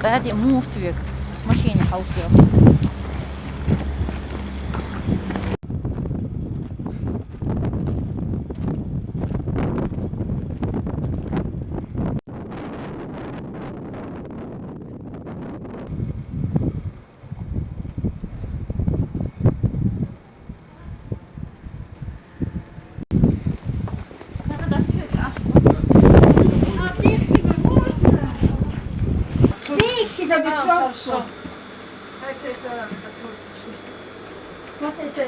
قاعد موفت weg. Machine hausdeur. Вот это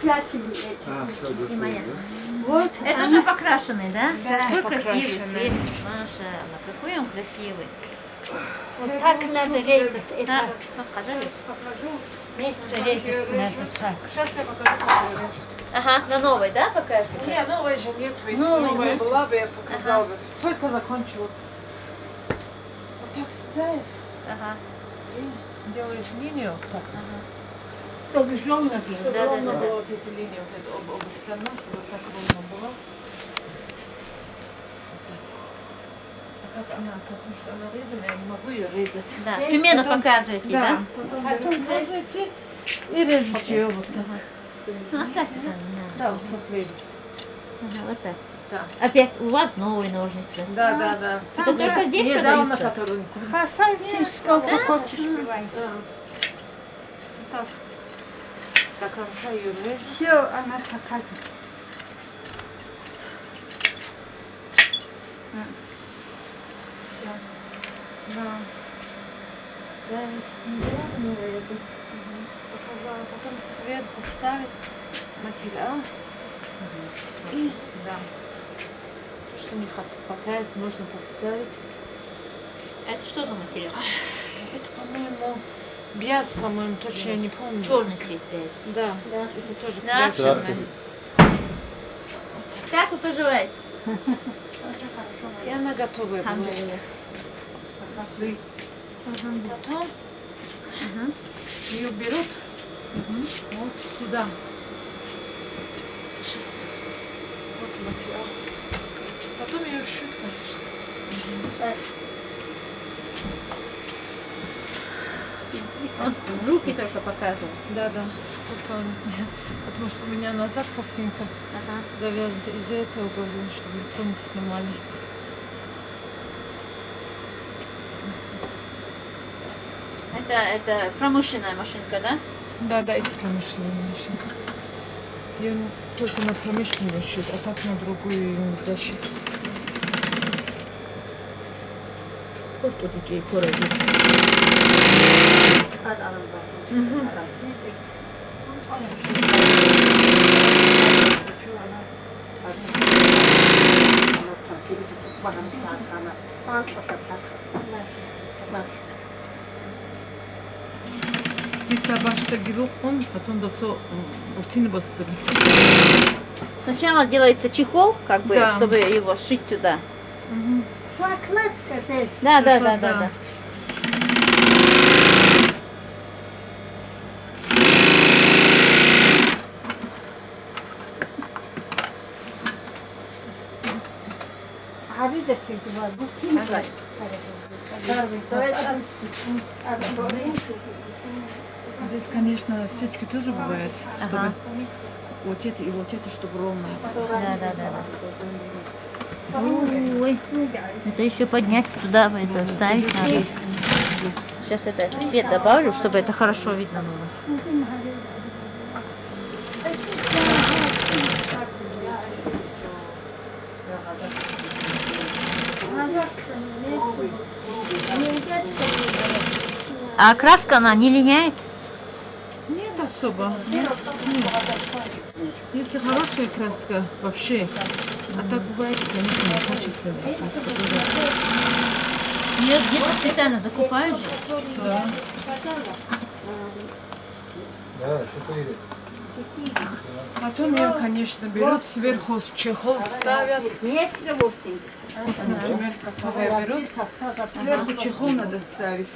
красивый эти. И моя. Вот Это она. уже покрашенный, да? Да, Какой красивый покрашенный. цвет. Маша, какой он красивый. Вот так надо резать. Да, Это показались? место резать надо так. Сейчас я покажу, как ее режут. Ага, на новой, да, покажете? Не, новой же нет, если Новой новая нет. была бы, я показала бы. Только закончила. Вот так ставят Ага, и делаешь линию. Так. Чтобы ровно было. Да, Ровно да, да. было вот эти линии, вот это об остальном, чтобы так ровно было. Вот так. А как она, потому что она резаная, я не могу ее резать. да. Примерно показываете, да? Потом возьмете и режете ее вот так. Ну, оставьте там, не надо. Да, вот так режете. Ага, вот так. Да. Опять у вас новые ножницы. Да, да, да. Это только здесь Недавно, продаются? который... Хасайте сколько хочешь. Да. Так. До конца ее режешь. Все, она такая. Да. Ставить. Недавно это. Показала. Потом сверху ставить материал. И да. То, что не хватает, можно поставить. Это что за материал? Это, по-моему, бьяс, по-моему, точно я не помню. Черный цвет весь. Да, это тоже Здравствуйте. крашеное. Как вы поживаете? И она готовая была. Алхамдулилlah. Потом ее берут вот сюда. Сейчас. Вот материал. Потом ее шьют, конечно. Он руки только показывает. Да, да. Тут он, потому что у меня назад косынка Ага. завязана. Из-за этого говорю, чтобы лицо не снимали. Это промышленная машинка, да? Да, да, эти промышленные машины. Ее только на промышленную шьют, а так на другую нельзя шить. Вот тут у тебя короче. Птица башта гилухон, потом до цо рутины бассы. Сначала делается чехол, как бы, Да. чтобы его сшить туда. Прокладка здесь. Да, да, Хорошо, да, да, да. да. А видите, два бутылка. Здесь, конечно, отсечки тоже бывают, чтобы Ага. вот это и вот это, чтобы ровно. Да, да, да, да. Ой, это еще поднять туда, это вставить надо. Сейчас это свет добавлю, чтобы это хорошо видно было. А краска она не линяет? Нет особо. Нет. Если хорошая краска, вообще. А так бывает, конечно, некачественная краска. Ее где-то специально закупают же. Да. Потом ее, конечно, берут, сверху чехол ставят. Метра 80. Например, какого берут. Сверху чехол надо ставить.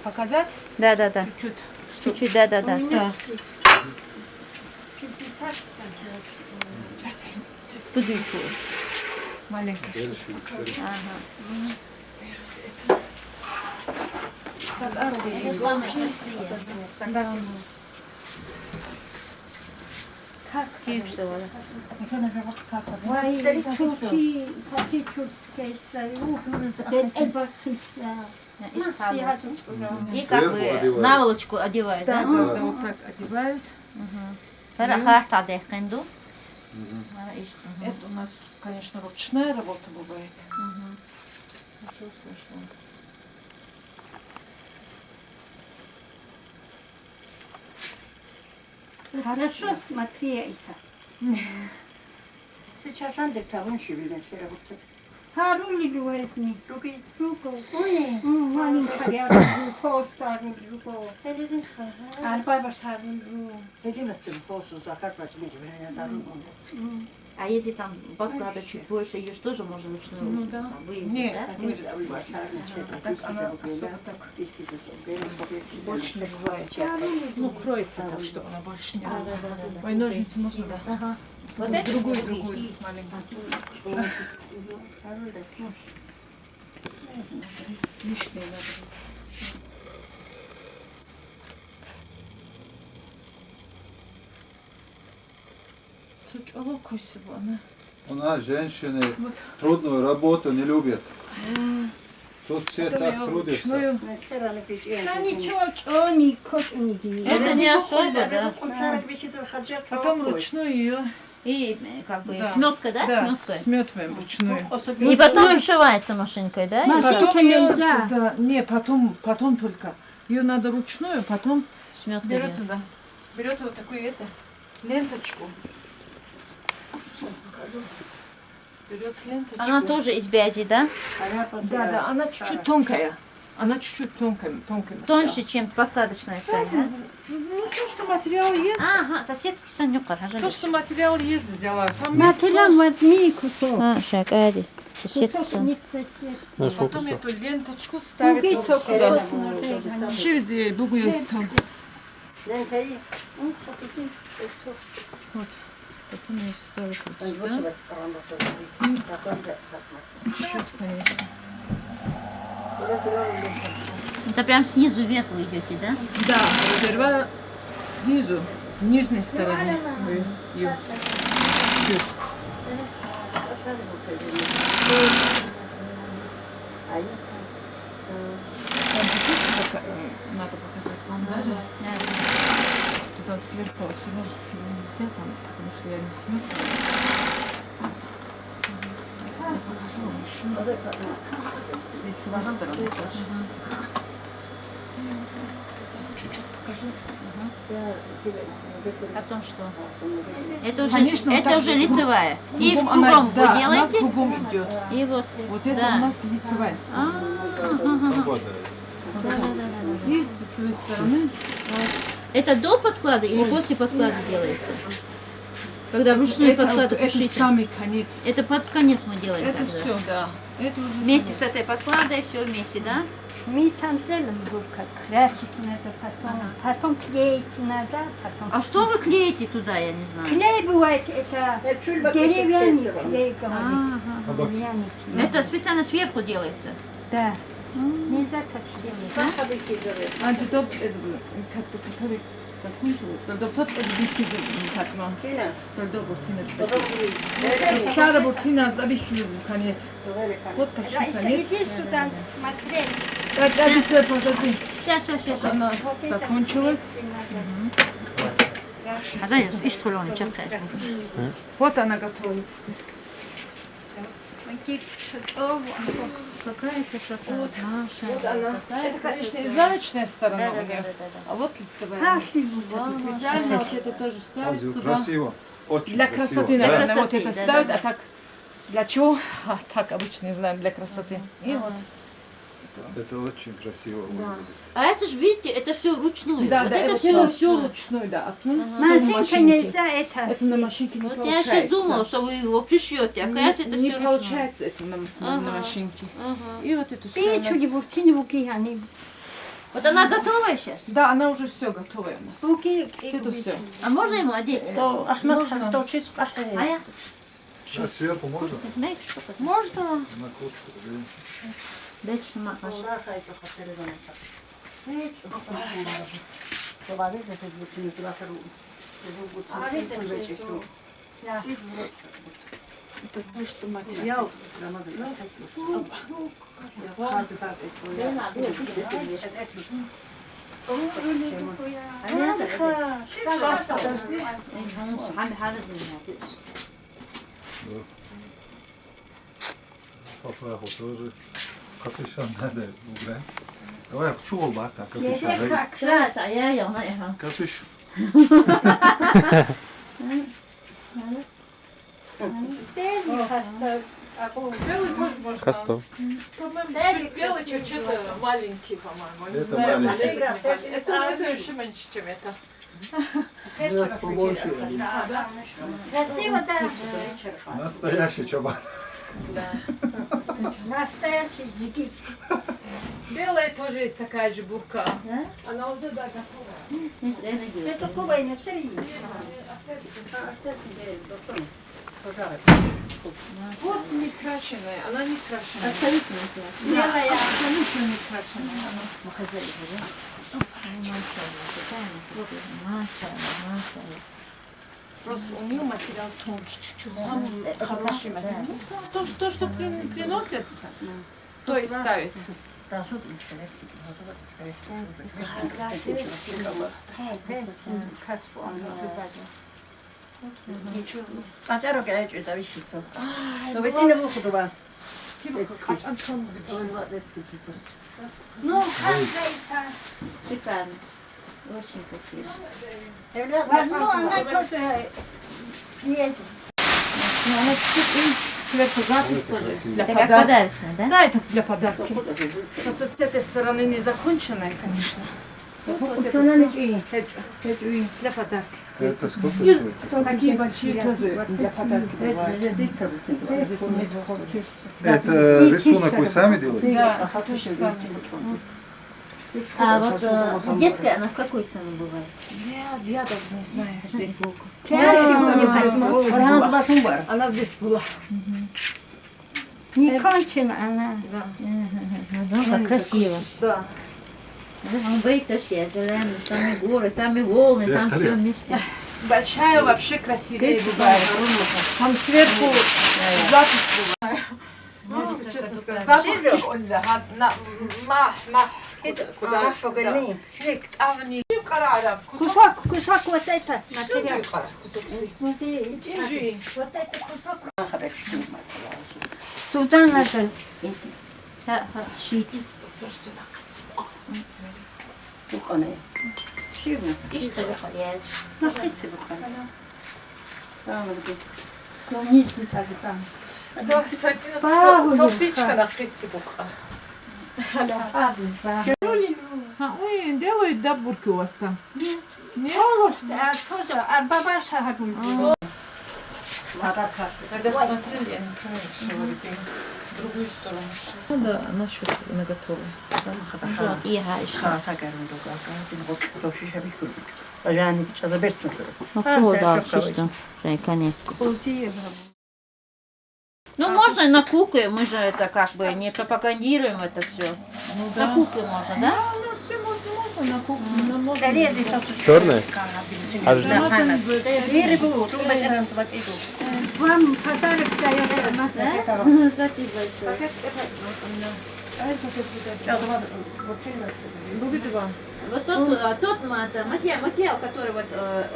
Показать? Да, да, да. Чуть. Чуть-чуть, да, да, да. Да. 50 сантиметров. Туди чую. Маленько. Ага. Это самые простые. Да. Как? Киевская вода. Vay Türkiye, Fatih Türkiye, Ebakisa. И как бы наволочку одевают, Да, да? да, вот так одевают. Харца дехенду. Это у нас, конечно, ручная работа бывает. Хорошо слышно. Хорошо смотри, Айса. Сейчас Андрей Цавун шевелен, что работает. Харули возьми. Руки. Руку. Ой, Маленькая руку, постарую руку. эледин ха. Арбаба шарую. Эдин отцем посу заказ бачили, я зару умец. А если там подклада чуть больше, ее же тоже можно вручную Ну да. там вырезать, Нет, да? Вырез, башарный А так она особо так больше не бывает. Ну, кроется так, что она больше не Да, да, да, да, да. Ой, ножницы можно, да. Ага. Вот это Другую, другие. другую, маленькую. Лишнее надо резать. Тут олокоси вона. У нас женщины трудную работу не любят. Тут все так трудятся. Да ничего, что не кошники. Это не особо, да. Потом ручную ее. И как бы Да. шметка, да? Шметка. сметываем ручную. И потом вышивается машинкой, да? Маш- Потом Машинка её нельзя. сюда- не, потом только. Ее надо ручную, потом Шметка. берет сюда. Берет вот такую ленточку. Сейчас покажу. Берет ленточку. Она тоже из бязи, да? Да, да, она чуть-чуть тонкая. Она чуть-чуть тонкая. Тоньше, чем подкладочная ткань, да? Ну, то, что материал есть, Ага, соседки санюка. то, что материал есть, взяла. Там Материал возьми кусок. А, шаг, ади. Соседка Кусок не просесть. потом эту ленточку ставит Буги вот çok сюда. öyle. Шивзи, бугуя там. Вот. Потом ее ставит вот сюда. Счет, конечно. Это прям снизу вверх вы идете, да? Да, сперва снизу, нижней стороны вы ее счет. Там чуть-чуть надо показать вам даже. Туда сверху сюда нельзя там, потому что я не сметаю. Я покажу вам еще с лицевой стороны тоже. Чуть-чуть покажу. О том, что? Это уже, Конечно, вот это так уже же лицевая. И в Кругом она- кругом да, вы она делаете. кругом идет. И вот. Вот это да. у нас лицевая сторона. Работает. И с лицевой стороны Это до подклада или после подклада делается? Когда вручную подклады это пишите. самый конец. Это под конец мы делаем Это тогда. все, да. Это уже Вместе с этой подкладой, все вместе, да? Мы там сделаем рука. Красить надо потом. Потом клеить надо. Потом. А что вы клеите туда, я не знаю? Клей бывает, это деревянный клей, говорит. Ага. Деревянный клей. Это специально сверху делается. Да. Нельзя так сделать. антидоп как-то который закончил. Только вот это битки так, но только буртина. Шара буртина, забихи конец. Вот почти Раиса, конец. иди сюда смотреть. Так, Алиса, подожди. Сейчас. Она Вот это закончилась. А да, иш схолоны, чакай. Вот она готовит. Какая красота. Вот. Вот она. Это, конечно, изнаночная сторона у нее, а вот лицевая. Специально вот это тоже ставят Азию сюда. красиво. Очень Для красиво. красоты, Да. наверное, вот красоты, это да, ставят, да. а так для чего? А так обычно не знаю, для красоты. И вот. Это очень красиво выглядит. А это же, видите, это все вручную. Да, вот да, это это все все ручной, да. Основном Машинка нельзя, это. Это на машинке не Вот получается. я сейчас думала, что вы его пришьете, а оказывается, это не все ручное. получается это на Ага. машинке. Ага. И вот эту все Печуги, буртини, буки, они. Вот она готовая сейчас? Да, она уже все готовая у нас. Буки, Это все. А можно ему одеть? Можно. А я? А сверху можно? Знаешь, что это? Можно. На куртку. Дальше макаш. Trovare che ti butti sulla salute. Это то, что материал. Сейчас, подожди. Папа, тоже капюшон надо убрать. Давай в чулок, так, капюшон. Крас, а я ел, Капюшон. Deli hasta. Белый тоже можно. Кастов. По-моему, белый чуть-чуть маленький, по-моему. Не Это знаю, маленький. маленький. Это еще меньше, чем это. Побольше. Красиво, да? Настоящий чобан. Настоящий жигит. Белая тоже есть такая же бурка. Да? Она уже, да, готова. Это кубай не цари. Вот не крашеная, она не крашеная. Белая. Абсолютно не крашеная. Просто у нее материал тонкий чуть-чуть. Там хороший материал. То, что приносят, то и ставят. Хотя рука чуть зависится. Но ведь не могу туда. Ну, каждая. Шикарно. Очень красиво. Возьму, она тоже приедет. Она чуть-чуть сверху запись тоже для Это как подарка. подарочная, да? Да, это для подарки. Просто с этой стороны не законченная, конечно. Вот это всё. Для подарка. Это сколько стоит? Такие большие тоже для подарки бывают. Здесь нет. Это рисунок вы сами делаете? Да, то же самое. А вот детская, она в какой цене бывает? Я даже не знаю. Здесь лук. Она здесь была. Не кончена она. Ну, как красиво. Да. Он боится вообще, зеленый, там и горы, там и волны, там все вместе. Большая вообще красивее бывает. Там сверху запись бывает. Если честно сказать, запах он куда? Авни. Кусок вот это материал. Смотри, Держи. вот это кусок. Сюда надо. Шить. И что выходит? Клубничку так там. Да, солтичка на фрице буква. Ой, делают, да, бурки у вас там? Полость, а тоже, а бабаша говорит. Когда смотрели, я не помню, что вы в другую сторону. Надо насчет наготове. И гаишь. Ну что дальше, что? Конечно. Ну, можно и на куклы, мы же это как бы не пропагандируем это все. На куклы можно, да? Ну, все можно на кухне, но можно. Черная? Вам подарок дает. Да? Спасибо большое. Будет вам. Вот тот материал, который вот,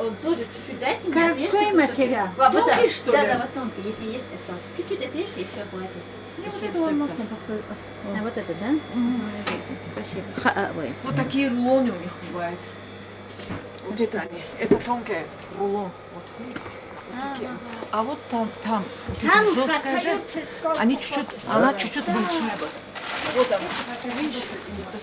он тоже чуть-чуть дайте мне. Какой отрежьте материал? кусок. Вот Тонкий, так. что ли? Да, вот тонкий, если есть осталось. Чуть-чуть отрежьте и все хватит. Вот этого можно посмотреть. А вот это, да? Спасибо. Ой. Вот такие рулоны у них бывают. Вот это они. Это тонкий рулон. Вот. Такие. А вот там, Там жесткая же, остается сколько. они чуть-чуть, она чуть-чуть большая. Вот она. Видишь, вот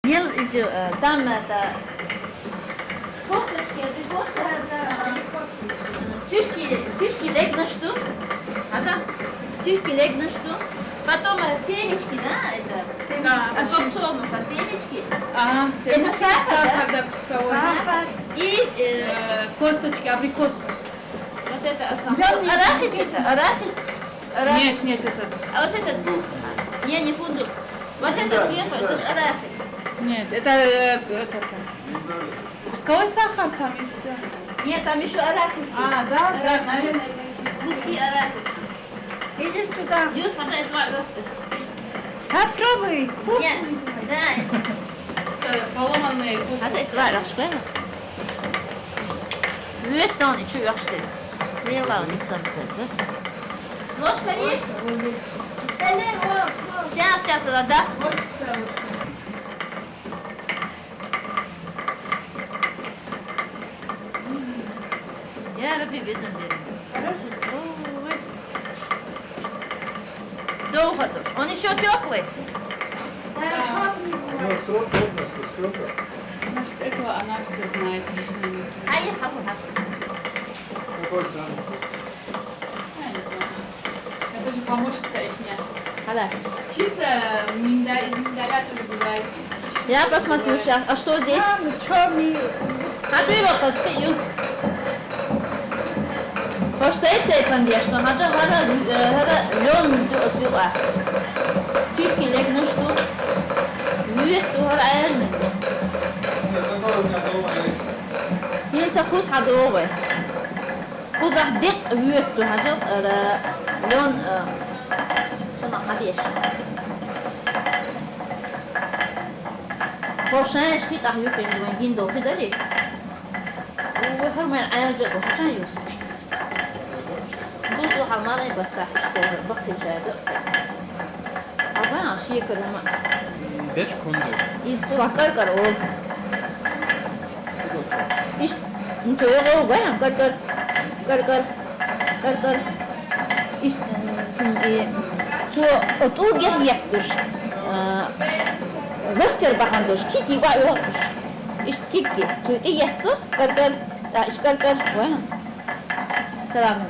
Там это косточки, абрикосы, тюшки легнашты, ага, тюшки легнашты, потом семечки, да, это, от подсолнуха семечки, Ага, это сахар, да? да, пусковой. Сахар. И Косточки, абрикос. вот это основное. Арахис это, арахис. Нет, это. А вот этот, не фундук. Вот это сверху, это же арахис. Нет, это пусковой сахар там и все. Нет, там еще арахис есть. Да, наверное. Куски арахиса. Иди сюда. Юс, пока сваргас. Попробуй. Нет, да, это Поломанные Hadi svara skvära. Vet on i 20 år sedan. Det är lagligt som det. Ложка есть? Сейчас она даст. Я роби везем Долго тоже. Он еще теплый. У нас срок годности сколько? Значит, этого она все знает. А есть хапу. Какой самый вкусный? Я не знаю. Это же помощница их. Халя. Чисто из миндаля тоже бывает. Я посмотрю сейчас. А что здесь? Черный. А ты его подскажи. Просто это конечно, hada lön diyor. Türkiye legna что? Мюет tuhar ayarны. Нет, такой у меня дома есть. Янца хус хадовый. Хузах дик мюет tuhar lön шона хадеш. Пошаеш хит ахю пендуан гиндо хидали. وهرمن عاجل وحشان يوسف. دودو حماري بفتح اشتغل بخي شادق. أبا عشية كرما. Beş kunde. يستوى كركر أول. إيش نشوي غو غيام كركر كركر كركر. إيش شو أطول جم يحكش. وستر بحندوش كيكي وعيوش. إيش كيكي شو تيجتو كركر. إيش كركر وين. Салам.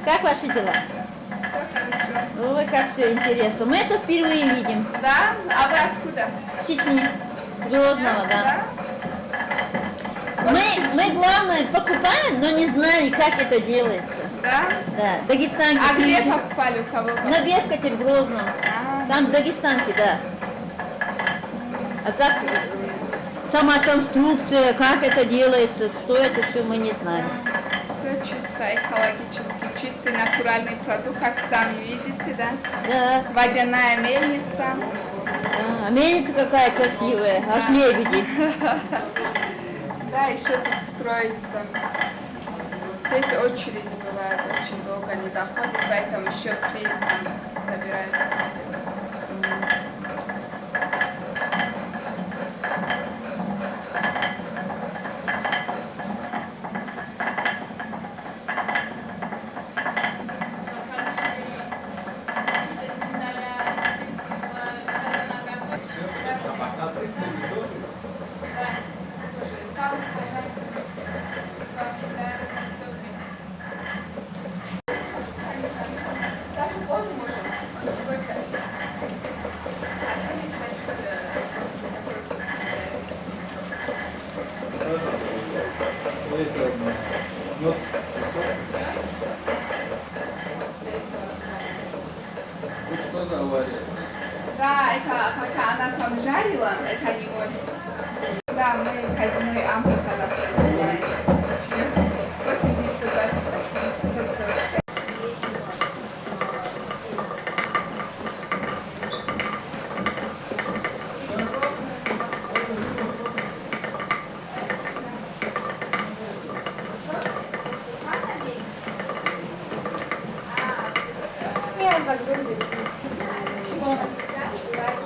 Как ваши дела? Все хорошо. Ой, как все интересно. Мы это впервые видим. Да? А вы откуда? В Чечне. С Грозного, да. Мы главное, покупаем, но не знали, как это делается. Да? Да, дагестанки. А где приезжают. покупали, у кого? На Беркуте в Грозном. Там дагестанки, да. А как сама конструкция, как это делается, что это все мы не знали. Все чисто, экологически, чистый натуральный продукт, как сами видите, да? Да. Водяная мельница. А мельница какая красивая, аж лебеди. Да, еще тут строится. Здесь очереди бывают, очень долго не доходит, поэтому еще 3 там собираются сделать. Даже воду можем. А семечко чуть такой вкусный. Это мед, песок. Вот что за авария? Да, это пока она там жарила, это не может. Да, мы казино Ампи когда сделали. 828, 546.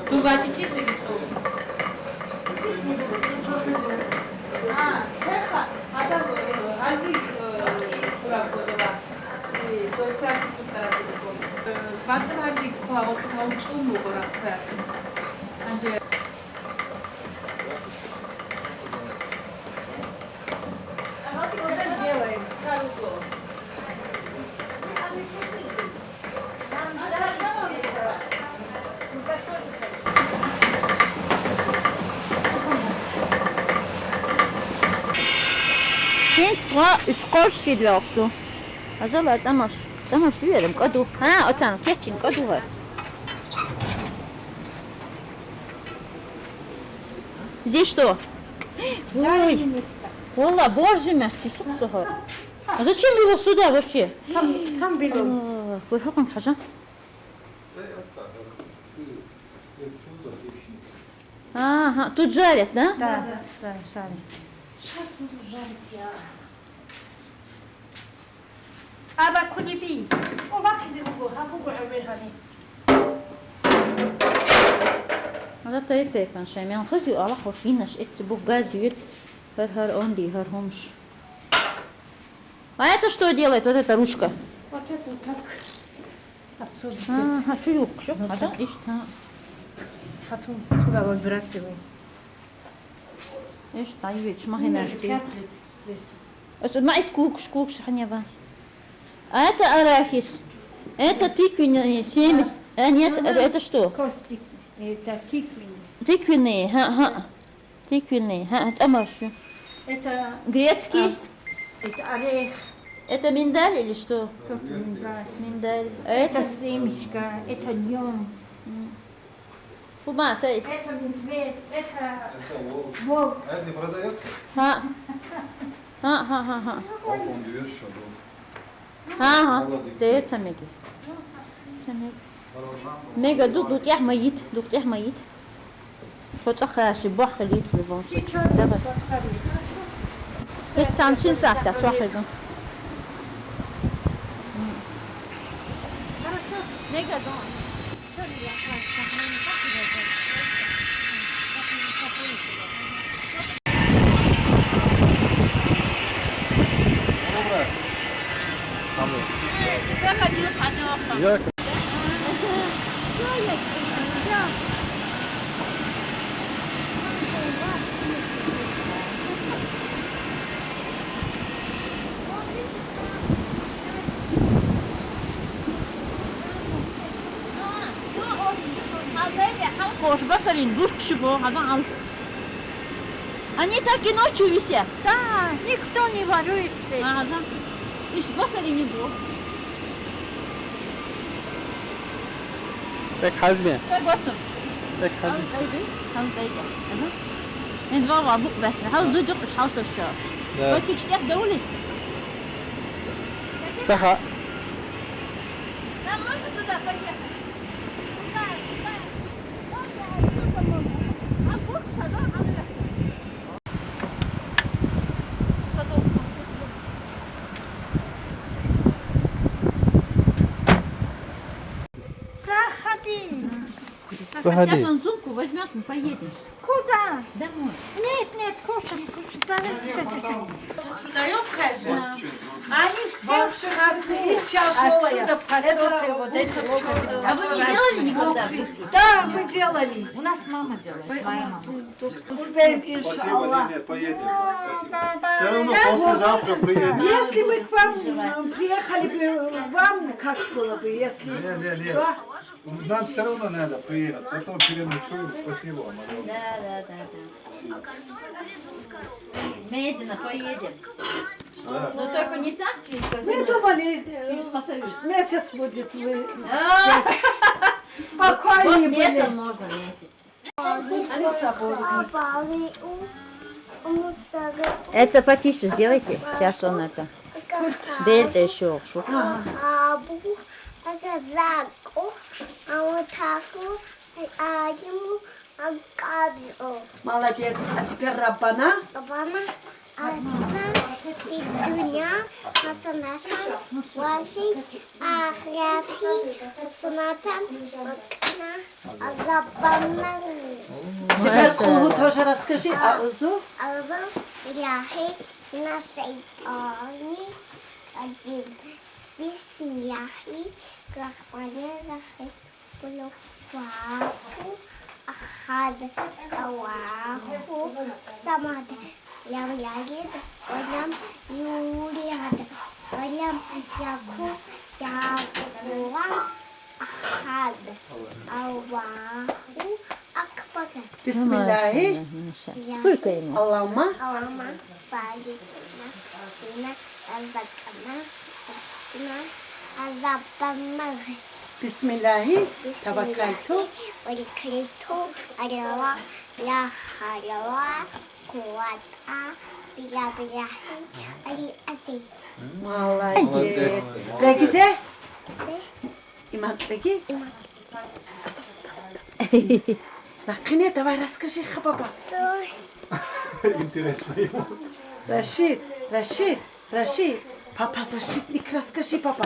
Ну, бачите, ты кто? Eins, 3, 3 qorshid vārstu. Azalā tamaš vieram, kodu. Ocan, keчин, kodu var. Здесь что? Ой, Wallah, боже мягкий, сухо. А зачем его сюда вообще? Там было. Курхакун хажа. Ага, тут жарят, да? Да, жарит. Сейчас буду жарить я. Aba kulibi. O bak izi bugu. Ha bugu ömer hani. هذا طيب كان شيء من خزي على خوشينش اتبو газует. Хар онди, хар хомш. А это что делает, вот эта ручка? Вот это так отсюда. Ага, чуюк, что? Ага, и что? Потом туда выбрасывает. ايش طيب ما هنا Пятлит здесь. ما عيد كوكش حنيبا. Это арахис. Это тыквенные семя. Нет, это что? Костик. Это тиквин. Тыквенные, Тыквенные, это амаршу. Это Грецкий. это орех. Это миндаль или что? Тут миндаль. Миндаль. А Это это семечко. Это льон. фума, то есть. Это медведь. Это Это волк. волк. А это не продается? Ха. Он дверь шагал. ها دير تميجي ميجا دوت يح ميت دوت يح ميت فوت أخا شبوح خليت في بونس دبل التانشين ساعة تروحي ميجا دون Я Кош, басарин, душка шибо, хавал. Они так и ночью висят. Да, никто не ворует здесь. Да. Ишь, басарин не было. Pek hazmi. Так, бацам. Pek hazmi. Там дойди. ندور على بوق بس حاول زود يقش حاول تشرب Да. بس تشتاق دولي Saha. لا можно туда поехать Заходи. Заходи. Сейчас он сумку возьмет, мы поедем Куда? домой. Нет, кушать. Давай, Даем хозяин. Они все в шкафу. Отсюда потеки, вот эти локоти. А вы не делали никогда? Да, мы делали. У нас мама делает, моя мама. Успеем, Спасибо, иншаллах. нет, поедем. Спасибо. Все равно послезавтра приедем. Если мы к вам приехали бы, вам как было бы, если... Не. Да? Нам все равно надо приехать. Потом переночуем. Спасибо вам огромное. Да. Медленно поедем. Да. Но только не так через Мы казино. думали, Через Хасавюрт. месяц будет, вы А, спокойнее вот летом были. можно месяц. Они с собой. Это потише сделайте. Сейчас он это. Дельта еще. Молодец. А теперь Раббана. الدنيا حسنة وفي آخرة حسنة وقنا عذاب النار. Теперь Кулгу тоже расскажи. Аузу. أعوذ بالله من الشيطان الرجيم. بسم الله الرحمن الرحيم. قل هو أحد الله الصمد لم يلد ولم يولد ولم يكن له كفوا أحد الله أكبر Bakın. Bismillahi. Сколько ему? Allah'ıma. Allah'ıma bağışlasına, yine azabına, yine azabına. Bismillahi. Tavakkaltu. Olikrito, arava, la harava, kuvata, bila bilahi, ali asil. Vallahi. Regize. Se, İman regi. iman. Nakine davay raskaşı baba. Dur. Интересно ему. Rashid. Papa Rashid nik raskaşı baba.